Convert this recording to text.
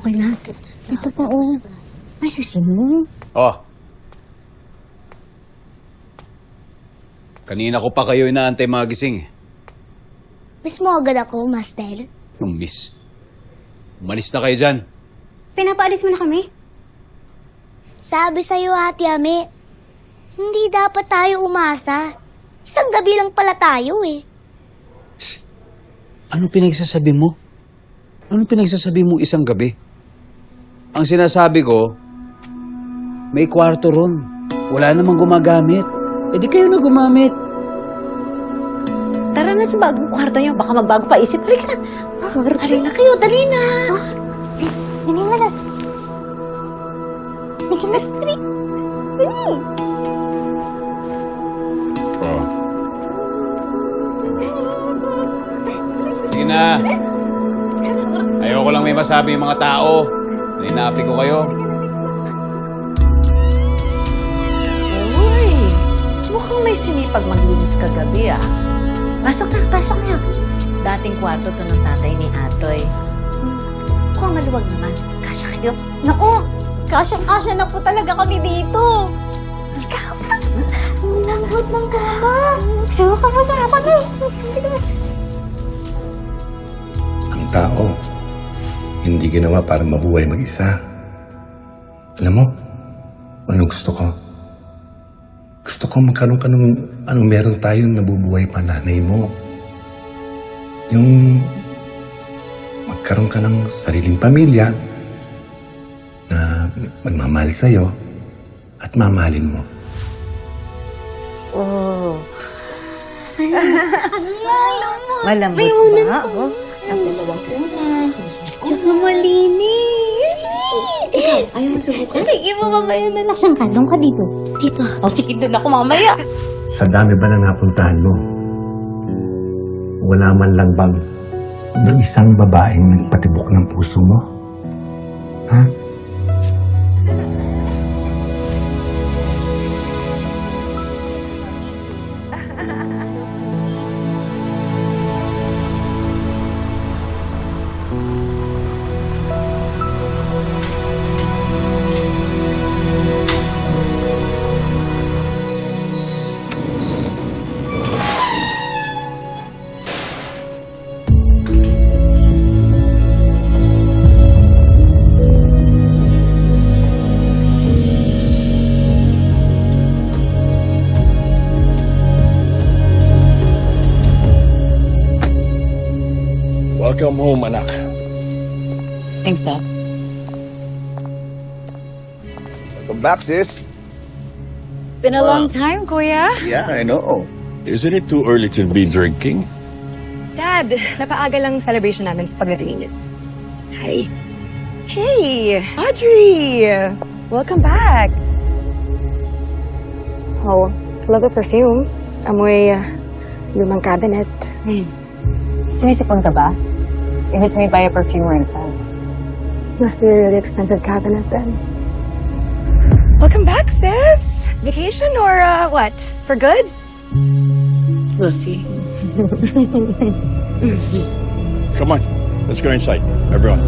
Okay na. Ito pa, oh. Ayusin mo. Oh. Kanina ko pa kayo inaantay magising eh. Miss mo agad ako, Master. Yung miss. Umalis na kayo dyan. Pinapaalis mo na kami? Sabi sa'yo, Ate Ame, hindi dapat tayo umasa. Isang gabi lang pala tayo eh. Ano pinagsasabi mo? Ano pinagsasabi mo isang gabi? Ang sinasabi ko, may kwarto ron. Wala namang gumagamit. E di kayo na gumamit. Tara na sa bagong kwarto niyo. Baka magbago pa isip. Halika na. Dali na kayo. Dali na. Dali na lang. Dali na. Dali. Dali. Oh. Sige na. Ayoko lang may masabi yung mga tao. Ninapi ko kayo. Uy, mukhang may sinipag maglinis kagabi ah. Pasok na, pasok na. Dating kwarto to ng tatay ni Atoy. Mukhang maluwag naman. Kasya kayo. Naku! Kasya na po talaga kami dito. Ikaw! Ang lambot ng kama. Sino ka pa sa akin eh? Ang tao, hindi ginawa para mabuhay mag-isa. Alam mo, ano gusto ko? Gusto ko magkaroon ka ng anong meron tayong nabubuhay pa nanay mo. Yung magkaroon ka ng sariling pamilya na magmamahal sa'yo at mamahalin mo. Oh. Malambot May unan ba? po. Oh, ang dalawang unan. Tsaka malinis. Ayaw mo subukan? Sige mo, mamaya na lang. Saan ka? Doon ka dito. Dito. O, sige, doon ako mamaya. Sa dami ba na napuntahan mo? Wala man lang bang yung isang babaeng nagpatibok ng puso mo? Ha? Welcome home, anak. Thanks, Doc. Welcome back, sis. Been a long time, Kuya. Yeah, I know. Isn't it too early to be drinking? Dad, napaaga lang celebration namin sa pagdating niyo. Hi. Hey, Audrey! Welcome back. Oh, love the perfume. Amoy lumang cabinet. Sinisipon ka ba? It was made by a perfumer in France. Must be a really expensive cabinet then. Welcome back, sis! Vacation or what? For good? We'll see. Come on, let's go inside, everyone.